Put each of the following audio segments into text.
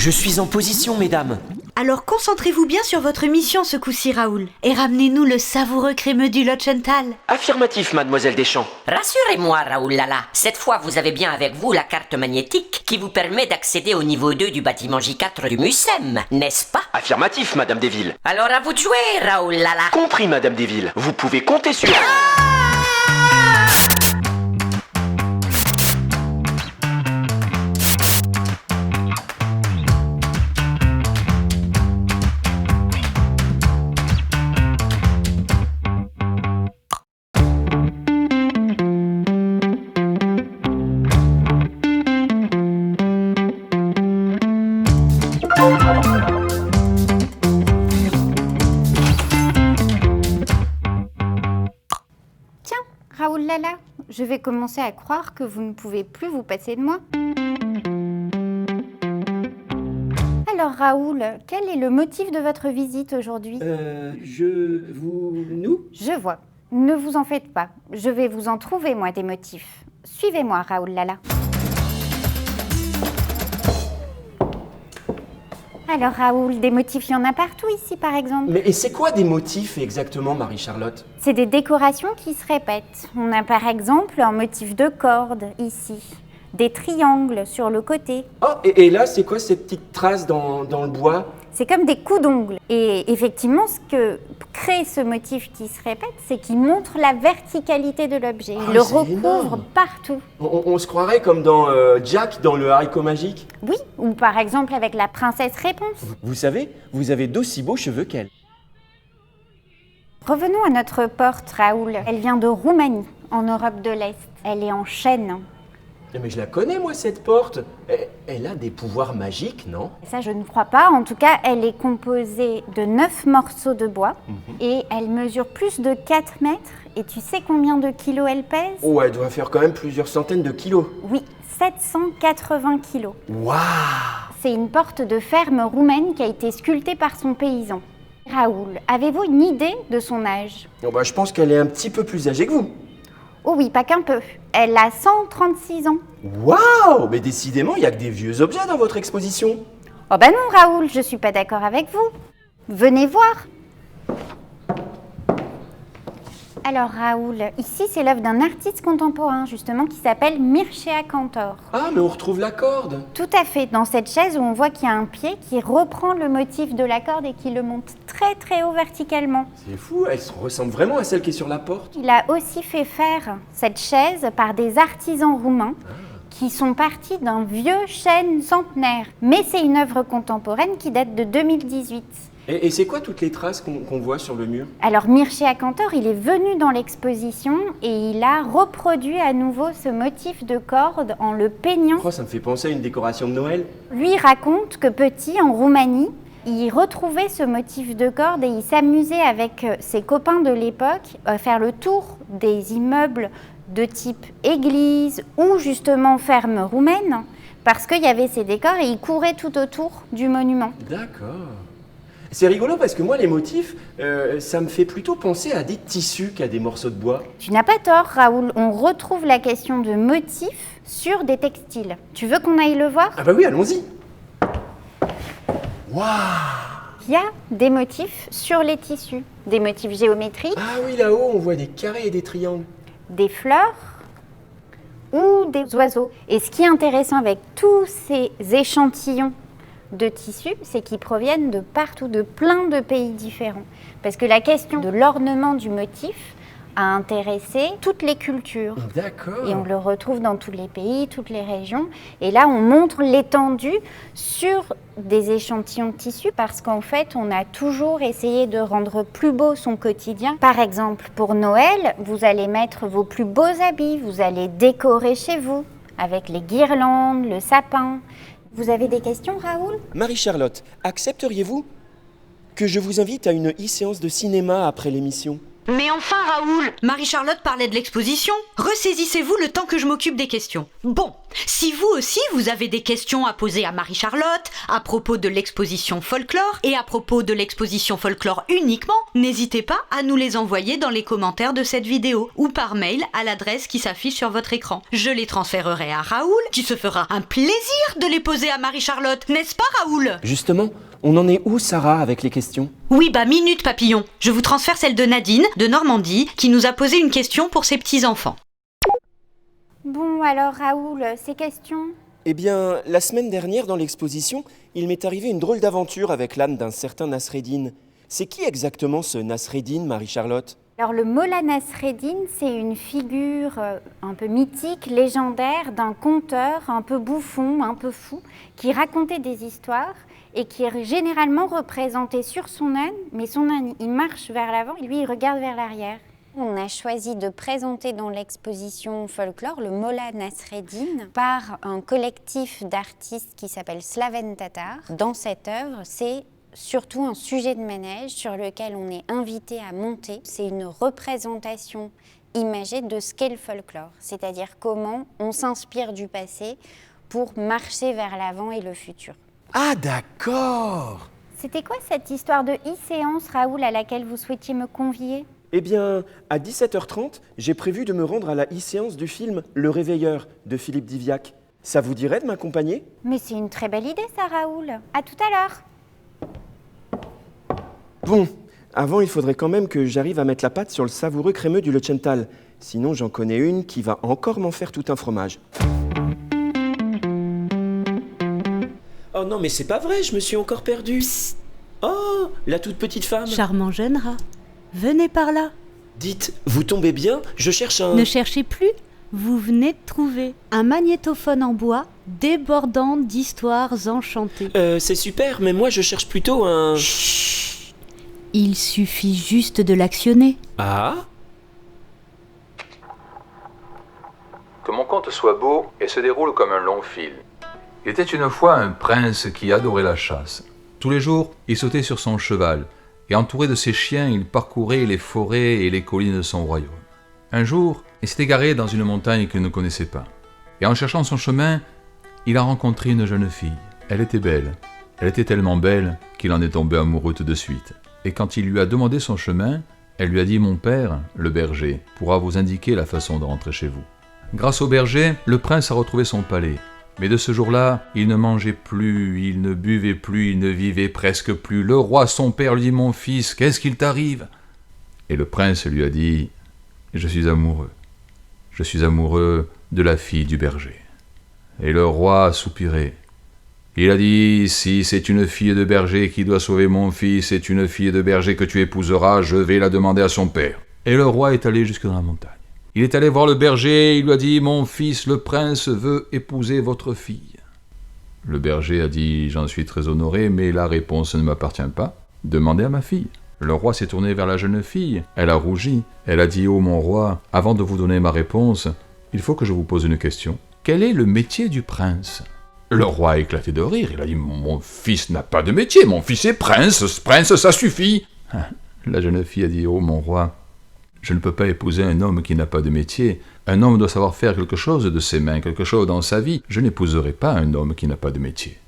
Je suis en position, mesdames. Alors concentrez-vous bien sur votre mission ce coup-ci, Raoul. Et ramenez-nous le savoureux crémeux du Lotchental. Affirmatif, mademoiselle Deschamps. Rassurez-moi, Raoul Lala. Cette fois, vous avez bien avec vous la carte magnétique qui vous permet d'accéder au niveau 2 du bâtiment J4 du Mucem, n'est-ce pas? Affirmatif, madame Desvilles. Alors à vous de jouer, Raoul Lala. Compris, madame Desvilles. Vous pouvez compter sur... Tiens, Raoul Lala, je vais commencer à croire que vous ne pouvez plus vous passer de moi. Alors Raoul, quel est le motif de votre visite aujourd'hui? Nous? Je vois. Ne vous en faites pas. Je vais vous en trouver, moi, des motifs. Suivez-moi, Raoul Lala. Alors Raoul, des motifs, il y en a partout ici, par exemple. Mais et c'est quoi des motifs exactement, Marie-Charlotte? C'est des décorations qui se répètent. On a par exemple un motif de corde, ici. Des triangles sur le côté. Oh, et là, c'est quoi ces petites traces dans le bois? C'est comme des coups d'ongles. Et effectivement, ce que crée ce motif qui se répète, c'est qu'il montre la verticalité de l'objet. Il le c'est recouvre énorme. partout. On se croirait comme dans Jack, dans le haricot magique. Oui, ou par exemple avec la princesse Réponse. Vous savez, vous avez d'aussi beaux cheveux qu'elle. Revenons à notre porte, Raoul. Elle vient de Roumanie, en Europe de l'Est. Elle est en chêne. Mais je la connais, moi, cette porte. Elle a des pouvoirs magiques, non? Ça, je ne crois pas. En tout cas, elle est composée de 9 morceaux de bois et elle mesure plus de 4 mètres. Et tu sais combien de kilos elle pèse? Oh, elle doit faire quand même plusieurs centaines de kilos. Oui, 780 kilos. Waouh! C'est une porte de ferme roumaine qui a été sculptée par son paysan. Raoul, avez-vous une idée de son âge? Oh, bah, je pense qu'elle est un petit peu plus âgée que vous. Oh oui, pas qu'un peu. Elle a 136 ans. Waouh! Mais décidément, il n'y a que des vieux objets dans votre exposition. Oh ben non, Raoul, je suis pas d'accord avec vous. Venez voir. Alors Raoul, ici c'est l'œuvre d'un artiste contemporain justement qui s'appelle Mircea Cantor. Ah, mais on retrouve la corde. Tout à fait, dans cette chaise où on voit qu'il y a un pied qui reprend le motif de la corde et qui le monte très très haut verticalement. C'est fou, elle ressemble vraiment à celle qui est sur la porte. Il a aussi fait faire cette chaise par des artisans roumains qui sont partis d'un vieux chêne centenaire. Mais c'est une œuvre contemporaine qui date de 2018. Et c'est quoi toutes les traces qu'on voit sur le mur? Alors Mircea Cantor, il est venu dans l'exposition et il a reproduit à nouveau ce motif de corde en le peignant. Oh, ça me fait penser à une décoration de Noël. Lui raconte que petit, en Roumanie, il retrouvait ce motif de corde et il s'amusait avec ses copains de l'époque à faire le tour des immeubles de type église ou justement ferme roumaine parce qu'il y avait ces décors et il courait tout autour du monument. D'accord. C'est rigolo parce que moi, les motifs, ça me fait plutôt penser à des tissus qu'à des morceaux de bois. Tu n'as pas tort, Raoul. On retrouve la question de motifs sur des textiles. Tu veux qu'on aille le voir? Ah bah oui, allons-y. Waouh! Il y a des motifs sur les tissus. Des motifs géométriques, Ah oui, là-haut, on voit des carrés et des triangles. des fleurs ou des oiseaux. Et ce qui est intéressant avec tous ces échantillons de tissus, c'est qu'ils proviennent de partout, de plein de pays différents. Parce que la question de l'ornement du motif a intéressé toutes les cultures. D'accord. Et on le retrouve dans tous les pays, toutes les régions. Et là, on montre l'étendue sur des échantillons de tissus parce qu'en fait, on a toujours essayé de rendre plus beau son quotidien. Par exemple, pour Noël, vous allez mettre vos plus beaux habits, vous allez décorer chez vous avec les guirlandes, le sapin. Vous avez des questions, Raoul? Marie-Charlotte, accepteriez-vous que je vous invite à une e-séance de cinéma après l'émission? Mais enfin, Raoul, Marie-Charlotte parlait de l'exposition. Ressaisissez-vous le temps que je m'occupe des questions. Bon, Si vous aussi, vous avez des questions à poser à Marie-Charlotte, à propos de l'exposition folklore, et à propos de l'exposition folklore uniquement, n'hésitez pas à nous les envoyer dans les commentaires de cette vidéo, ou par mail à l'adresse qui s'affiche sur votre écran. Je les transférerai à Raoul, qui se fera un plaisir de les poser à Marie-Charlotte, n'est-ce pas Raoul? Justement, on en est où, Sarah, avec les questions? Oui, minute papillon. Je vous transfère celle de Nadine, de Normandie, qui nous a posé une question pour ses petits-enfants. Bon, alors Raoul, ces questions? Eh bien, la semaine dernière, dans l'exposition, il m'est arrivé une drôle d'aventure avec l'âne d'un certain Nasreddin. C'est qui exactement ce Nasreddin, Marie-Charlotte? Alors le Mollah Nasreddin, c'est une figure un peu mythique, légendaire, d'un conteur un peu bouffon, un peu fou, qui racontait des histoires et qui est généralement représenté sur son âne, mais son âne, il marche vers l'avant et lui, il regarde vers l'arrière. On a choisi de présenter dans l'exposition folklore le Mollah Nasreddin par un collectif d'artistes qui s'appelle Slaven Tatar. Dans cette œuvre, c'est surtout un sujet de manège sur lequel on est invité à monter. C'est une représentation imagée de ce qu'est le folklore, c'est-à-dire comment on s'inspire du passé pour marcher vers l'avant et le futur. Ah, d'accord! C'était quoi cette histoire de e-séance, Raoul, à laquelle vous souhaitiez me convier ? Eh bien, à 17h30, j'ai prévu de me rendre à la e-séance du film Le Réveilleur de Philippe Diviac. Ça vous dirait de m'accompagner? Mais c'est une très belle idée, ça, Raoul. À tout à l'heure. Bon, avant, il faudrait quand même que j'arrive à mettre la pâte sur le savoureux crémeux du Lechental. Sinon, j'en connais une qui va encore m'en faire tout un fromage. Oh non, mais c'est pas vrai, je me suis encore perdu. Psst. Oh, la toute petite femme. Charmant jeune rat, venez par là. Dites, vous tombez bien? Je cherche un... Ne cherchez plus, vous venez de trouver un magnétophone en bois débordant d'histoires enchantées. C'est super, mais moi je cherche plutôt un... Chut. Il suffit juste de l'actionner. Ah? Que mon conte soit beau et se déroule comme un long fil. Il était une fois un prince qui adorait la chasse. Tous les jours, il sautait sur son cheval, et entouré de ses chiens, il parcourait les forêts et les collines de son royaume. Un jour, il s'est égaré dans une montagne qu'il ne connaissait pas. Et en cherchant son chemin, il a rencontré une jeune fille. Elle était belle. Elle était tellement belle qu'il en est tombé amoureux tout de suite. Et quand il lui a demandé son chemin, elle lui a dit « Mon père, le berger, pourra vous indiquer la façon de rentrer chez vous. » Grâce au berger, le prince a retrouvé son palais. Mais de ce jour-là, il ne mangeait plus, il ne buvait plus, il ne vivait presque plus. Le roi, son père, lui dit « Mon fils, qu'est-ce qu'il t'arrive ?» Et le prince lui a dit « Je suis amoureux. Je suis amoureux de la fille du berger. » Et le roi a soupiré. Il a dit « Si c'est une fille de berger qui doit sauver mon fils, c'est une fille de berger que tu épouseras, je vais la demander à son père. » Et le roi est allé jusque dans la montagne. Il est allé voir le berger, il lui a dit « Mon fils, le prince, veut épouser votre fille. » Le berger a dit « J'en suis très honoré, mais la réponse ne m'appartient pas. Demandez à ma fille. » Le roi s'est tourné vers la jeune fille. Elle a rougi. Elle a dit « Oh mon roi, avant de vous donner ma réponse, il faut que je vous pose une question. Quel est le métier du prince ?» Le roi a éclaté de rire. Il a dit « Mon fils n'a pas de métier, mon fils est prince. Prince, ça suffit. » La jeune fille a dit « Oh mon roi, je ne peux pas épouser un homme qui n'a pas de métier. Un homme doit savoir faire quelque chose de ses mains, quelque chose dans sa vie. Je n'épouserai pas un homme qui n'a pas de métier. »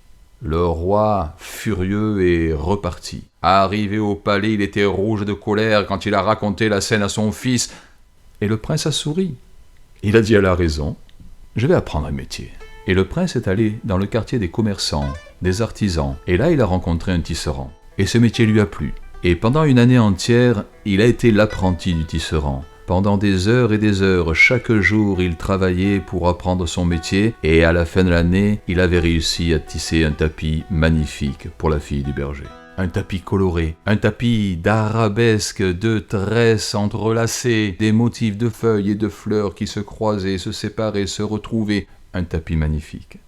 Le roi, furieux, est reparti. Arrivé au palais, il était rouge de colère quand il a raconté la scène à son fils. Et le prince a souri. Il a dit « Elle a raison, je vais apprendre un métier. » Et le prince est allé dans le quartier des commerçants, des artisans. Et là, il a rencontré un tisserand. Et ce métier lui a plu. Et pendant une année entière, il a été l'apprenti du tisserand. Pendant des heures et des heures, chaque jour, il travaillait pour apprendre son métier, et à la fin de l'année, il avait réussi à tisser un tapis magnifique pour la fille du berger. Un tapis coloré, un tapis d'arabesques, de tresses entrelacées, des motifs de feuilles et de fleurs qui se croisaient, se séparaient, se retrouvaient. Un tapis magnifique.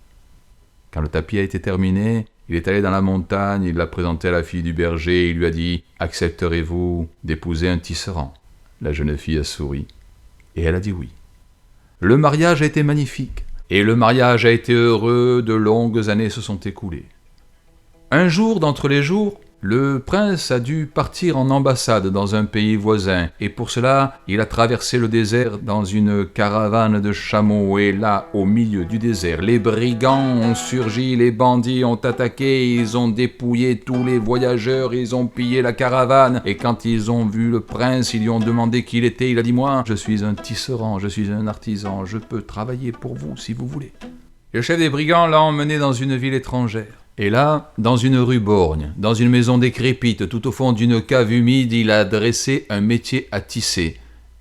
Quand le tapis a été terminé, il est allé dans la montagne, il l'a présenté à la fille du berger, et il lui a dit « Accepterez-vous d'épouser un tisserand ?» La jeune fille a souri, et elle a dit oui. Le mariage a été magnifique, et le mariage a été heureux, de longues années se sont écoulées. Un jour d'entre les jours, Le prince a dû partir en ambassade dans un pays voisin, et pour cela, il a traversé le désert dans une caravane de chameaux, et là, au milieu du désert, les brigands ont surgi, les bandits ont attaqué, ils ont dépouillé tous les voyageurs, ils ont pillé la caravane, et quand ils ont vu le prince, ils lui ont demandé qui il était, il a dit « Moi, je suis un tisserand, je suis un artisan, je peux travailler pour vous si vous voulez. » Le chef des brigands l'a emmené dans une ville étrangère. Et là, dans une rue borgne, dans une maison décrépite, tout au fond d'une cave humide, il a dressé un métier à tisser,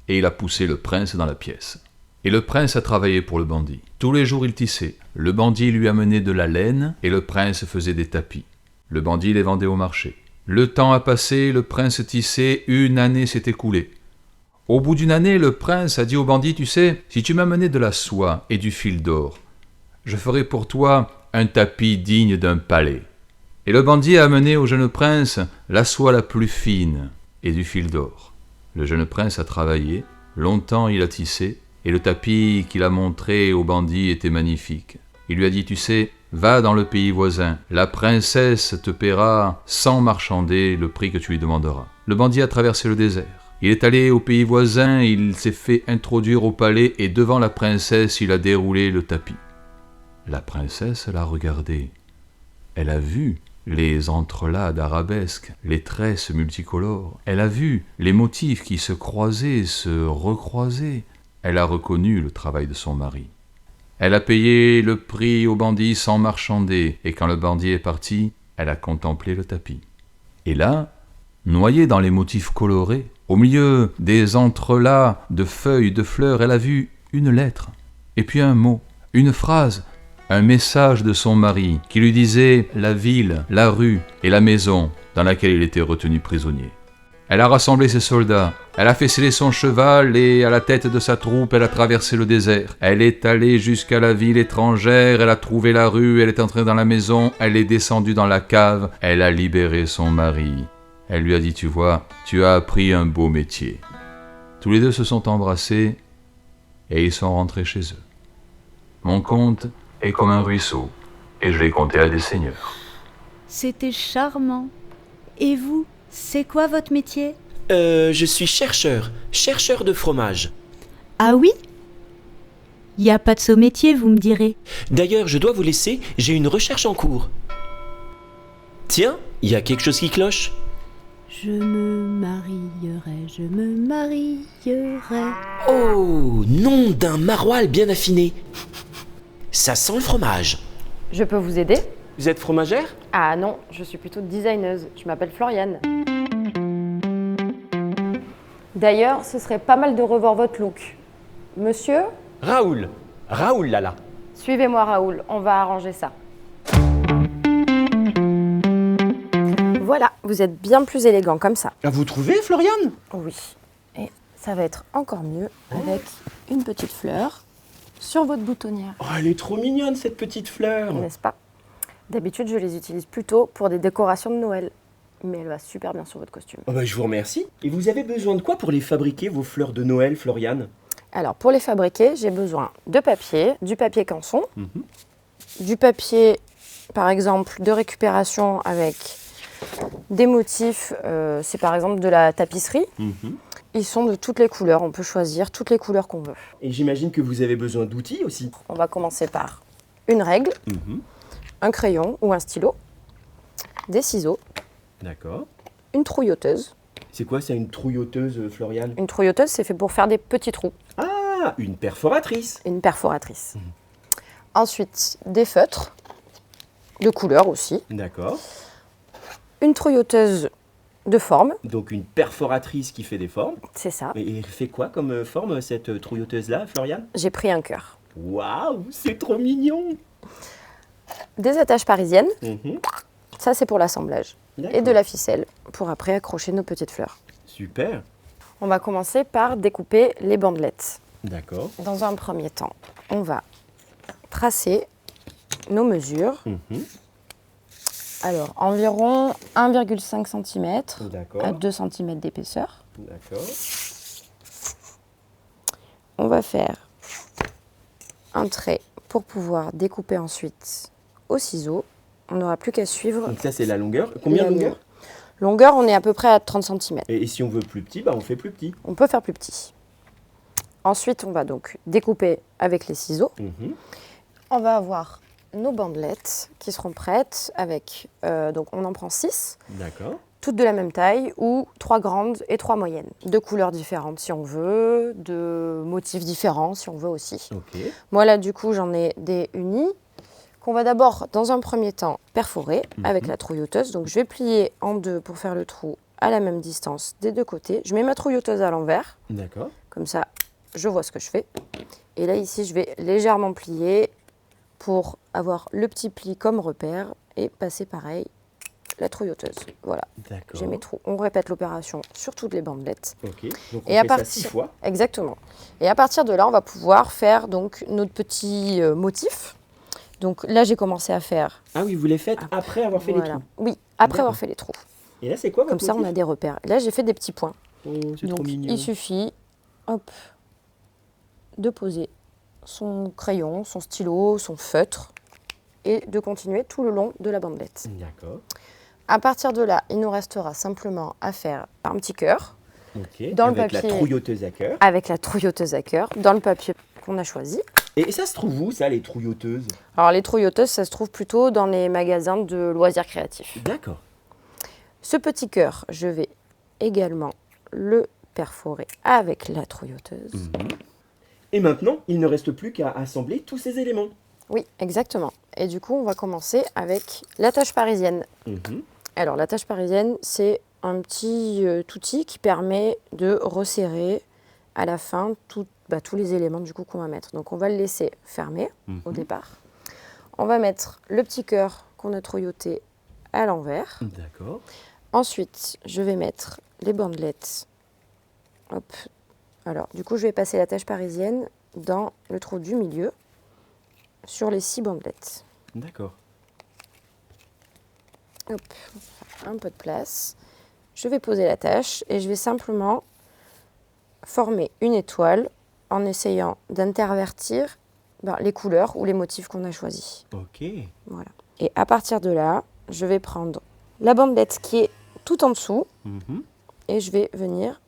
et il a poussé le prince dans la pièce. Et le prince a travaillé pour le bandit. Tous les jours il tissait. Le bandit lui amenait de la laine, et le prince faisait des tapis. Le bandit les vendait au marché. Le temps a passé, le prince tissait, 1 année s'est écoulée. Au bout d'1 année, le prince a dit au bandit, « Tu sais, si tu m'amenais de la soie et du fil d'or, je ferai pour toi un tapis digne d'un palais. » Et le bandit a amené au jeune prince la soie la plus fine et du fil d'or. Le jeune prince a travaillé, longtemps il a tissé, et le tapis qu'il a montré au bandit était magnifique. Il lui a dit, « Tu sais, va dans le pays voisin, la princesse te paiera sans marchander le prix que tu lui demanderas. » Le bandit a traversé le désert. Il est allé au pays voisin, il s'est fait introduire au palais, et devant la princesse, il a déroulé le tapis. La princesse l'a regardé. Elle a vu les entrelacs d'arabesques, les tresses multicolores. Elle a vu les motifs qui se croisaient, se recroisaient. Elle a reconnu le travail de son mari. Elle a payé le prix au bandit sans marchander, et quand le bandit est parti, elle a contemplé le tapis. Et là, noyée dans les motifs colorés, au milieu des entrelacs de feuilles, de fleurs, elle a vu une lettre, et puis un mot, une phrase, un message de son mari qui lui disait la ville, la rue et la maison dans laquelle il était retenu prisonnier. Elle a rassemblé ses soldats, elle a fait sceller son cheval et à la tête de sa troupe, elle a traversé le désert. Elle est allée jusqu'à la ville étrangère, elle a trouvé la rue, elle est entrée dans la maison, elle est descendue dans la cave, elle a libéré son mari. Elle lui a dit, tu vois, tu as appris un beau métier. Tous les deux se sont embrassés et ils sont rentrés chez eux. Mon conte est comme un ruisseau, et je l'ai conté à des seigneurs. C'était charmant. Et vous, c'est quoi votre métier? Je suis chercheur de fromage. Ah oui? Y a pas de saut métier, vous me direz. D'ailleurs, je dois vous laisser, j'ai une recherche en cours. Tiens, il y a quelque chose qui cloche. Je me marierai. Oh, nom d'un maroilles bien affiné. Ça sent le fromage. Je peux vous aider? Vous êtes fromagère? Ah non, je suis plutôt designeuse. Je m'appelle Floriane. D'ailleurs, ce serait pas mal de revoir votre look. Monsieur? Raoul Lala. Suivez-moi Raoul, on va arranger ça. Voilà, vous êtes bien plus élégant comme ça. Vous trouvez, Floriane? Oui. Et ça va être encore mieux avec une petite fleur sur votre boutonnière. Oh, elle est trop mignonne, cette petite fleur. N'est-ce pas? D'habitude, je les utilise plutôt pour des décorations de Noël. Mais elle va super bien sur votre costume. Oh je vous remercie. Et vous avez besoin de quoi pour les fabriquer, vos fleurs de Noël, Floriane? Alors, pour les fabriquer, j'ai besoin de papier, du papier canson, du papier, par exemple, de récupération avec des motifs. C'est par exemple de la tapisserie. Ils sont de toutes les couleurs. On peut choisir toutes les couleurs qu'on veut. Et j'imagine que vous avez besoin d'outils aussi. On va commencer par une règle, un crayon ou un stylo, des ciseaux, D'accord. une trouilloteuse. C'est quoi, c'est une trouilloteuse, Floriane? Une trouilloteuse, c'est fait pour faire des petits trous. Ah, une perforatrice. Une perforatrice. Ensuite, des feutres, de couleur aussi. D'accord. Une trouilloteuse de forme. Donc une perforatrice qui fait des formes. C'est ça. Et elle fait quoi comme forme, cette trouilloteuse-là, Floriane? J'ai pris un cœur. Waouh, c'est trop mignon. Des attaches parisiennes. Ça, c'est pour l'assemblage. Et D'accord. de la ficelle pour après accrocher nos petites fleurs. Super. On va commencer par découper les bandelettes. D'accord. Dans un premier temps, on va tracer nos mesures. Alors, environ 1,5 cm D'accord. à 2 cm d'épaisseur. D'accord. On va faire un trait pour pouvoir découper ensuite au ciseau. On n'aura plus qu'à suivre Donc ça, c'est la longueur. Combien de la longueur? ligne. Longueur, on est à peu près à 30 cm. Et si on veut plus petit, bah on fait plus petit. On peut faire plus petit. Ensuite, on va donc découper avec les ciseaux. Mhm. On va avoir nos bandelettes qui seront prêtes avec, donc on en prend 6, D'accord. toutes de la même taille ou 3 grandes et 3 moyennes. De couleurs différentes si on veut, de motifs différents si on veut aussi. Ok. Moi là du coup j'en ai des unis qu'on va d'abord dans un premier temps perforer avec la trouilloteuse. Donc je vais plier en deux pour faire le trou à la même distance des deux côtés. Je mets ma trouilloteuse à l'envers, D'accord. comme ça je vois ce que je fais. Et là ici je vais légèrement plier pour avoir le petit pli comme repère et passer pareil la trouilloteuse. Voilà, D'accord. j'ai mes trous. On répète l'opération sur toutes les bandelettes. Ok. Donc on Et à fait ça partir- 6 fois. Exactement. Et à partir de là, on va pouvoir faire donc notre petit motif. Donc là, j'ai commencé à faire. Ah oui, vous les faites après avoir fait les Voilà. trous. Oui, après D'accord. avoir fait les trous. Et là, c'est quoi Comme votre ça, on a motif? des repères. Là, j'ai fait des petits points. Oh, c'est trop Donc mignon. il suffit, hop, de poser son crayon, son stylo, son feutre et de continuer tout le long de la bandelette. D'accord. À partir de là, il nous restera simplement à faire un petit cœur Ok. Dans le Avec papier. la trouilloteuse à cœur. avec la trouilloteuse à cœur dans le papier qu'on a choisi. Et ça se trouve où, ça, les trouilloteuses? Alors les trouilloteuses, ça se trouve plutôt dans les magasins de loisirs créatifs. D'accord. Ce petit cœur, je vais également le perforer avec la trouilloteuse. Et maintenant, il ne reste plus qu'à assembler tous ces éléments. Oui, exactement. Et du coup, on va commencer avec l'attache parisienne. Mhm. Alors l'attache parisienne, c'est un petit outil qui permet de resserrer à la fin tous les éléments du coup qu'on va mettre. Donc on va le laisser fermer au départ. On va mettre le petit cœur qu'on a trouilloté à l'envers. D'accord. Ensuite, je vais mettre les bandelettes. Hop. Alors, du coup, je vais passer l'attache parisienne dans le trou du milieu sur les 6 bandelettes. D'accord. Hop, un peu de place. Je vais poser l'attache et je vais simplement former une étoile en essayant d'intervertir les couleurs ou les motifs qu'on a choisis. Ok. Voilà. Et à partir de là, je vais prendre la bandelette qui est tout en dessous Mhm. et je vais venir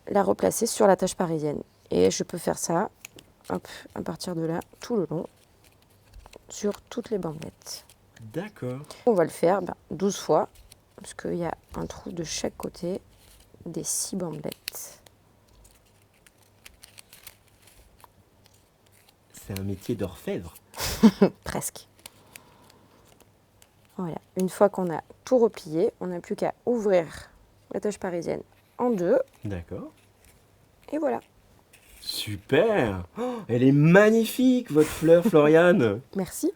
la replacer sur la tâche parisienne. Et je peux faire ça, hop, à partir de là, tout le long, sur toutes les bandelettes. D'accord. On va le faire 12 fois, parce qu'il y a un trou de chaque côté des 6 bandelettes. C'est un métier d'orfèvre. Presque. Voilà. Une fois qu'on a tout replié, on n'a plus qu'à ouvrir la tâche parisienne en deux. D'accord. Et voilà. Super. Oh, elle est magnifique, votre fleur, Floriane. Merci.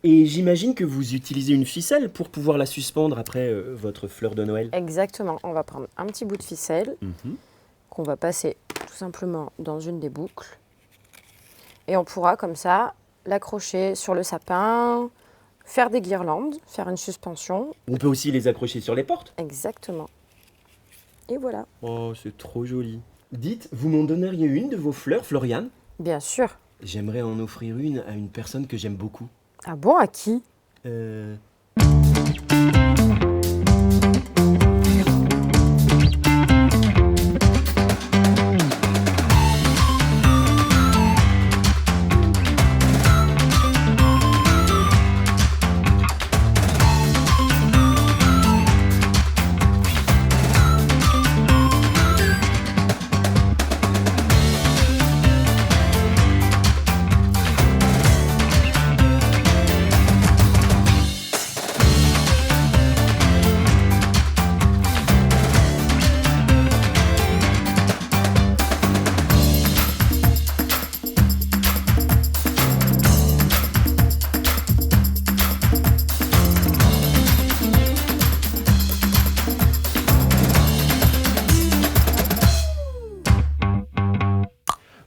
Et j'imagine que vous utilisez une ficelle pour pouvoir la suspendre après votre fleur de Noël. Exactement. On va prendre un petit bout de ficelle Mhm. qu'on va passer tout simplement dans une des boucles. Et on pourra comme ça l'accrocher sur le sapin, faire des guirlandes, faire une suspension. On peut aussi les accrocher sur les portes. Exactement. Et voilà. Oh, c'est trop joli. Dites, vous m'en donneriez une de vos fleurs, Floriane? Bien sûr. J'aimerais en offrir une à une personne que j'aime beaucoup. Ah bon, à qui?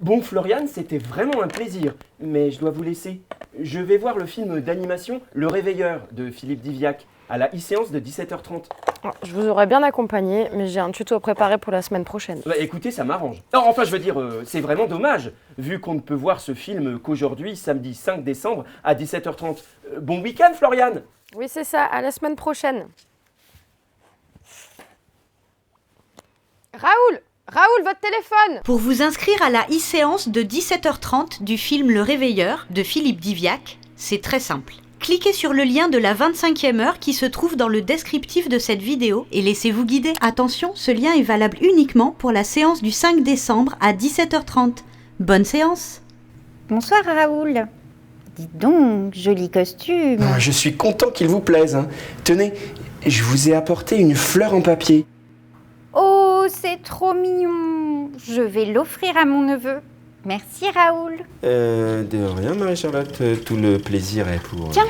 Bon, Floriane, c'était vraiment un plaisir, mais je dois vous laisser. Je vais voir le film d'animation Le Réveilleur de Philippe Diviac à la e-séance de 17h30. Je vous aurais bien accompagné, mais j'ai un tuto à préparer pour la semaine prochaine. Bah, écoutez, ça m'arrange. Non, enfin, je veux dire, c'est vraiment dommage, vu qu'on ne peut voir ce film qu'aujourd'hui, samedi 5 décembre, à 17h30. Bon week-end, Floriane! Oui, c'est ça. À la semaine prochaine. Raoul, votre téléphone! Pour vous inscrire à la e-séance de 17h30 du film Le Réveilleur de Philippe Diviac, c'est très simple. Cliquez sur le lien de la 25e heure qui se trouve dans le descriptif de cette vidéo et laissez-vous guider. Attention, ce lien est valable uniquement pour la séance du 5 décembre à 17h30. Bonne séance! Bonsoir Raoul. Dites donc, joli costume. Je suis content qu'il vous plaise. Hein. Tenez, je vous ai apporté une fleur en papier. Oh, c'est trop mignon. Je vais l'offrir à mon neveu. Merci Raoul. De rien Marie-Charlotte, tout le plaisir est pour... Tiens,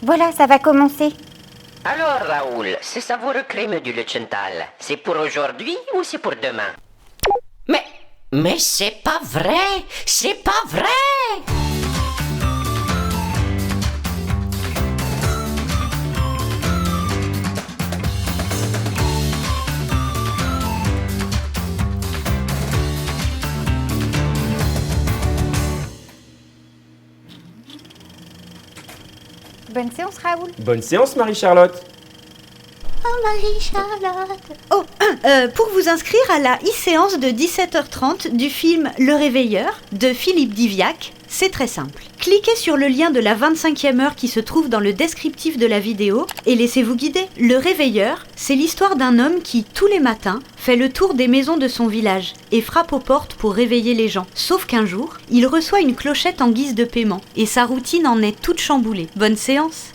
voilà, ça va commencer. Alors Raoul, ce savoureux crème du Lechental, c'est pour aujourd'hui ou c'est pour demain? Mais c'est pas vrai! C'est pas vrai! Bonne séance Raoul. Bonne séance Marie-Charlotte. Pour vous inscrire à la e-séance de 17h30 du film Le Réveilleur de Philippe Diviac, c'est très simple. Cliquez sur le lien de la 25e heure qui se trouve dans le descriptif de la vidéo et laissez-vous guider. Le Réveilleur, c'est l'histoire d'un homme qui, tous les matins, fait le tour des maisons de son village et frappe aux portes pour réveiller les gens. Sauf qu'un jour, il reçoit une clochette en guise de paiement et sa routine en est toute chamboulée. Bonne séance!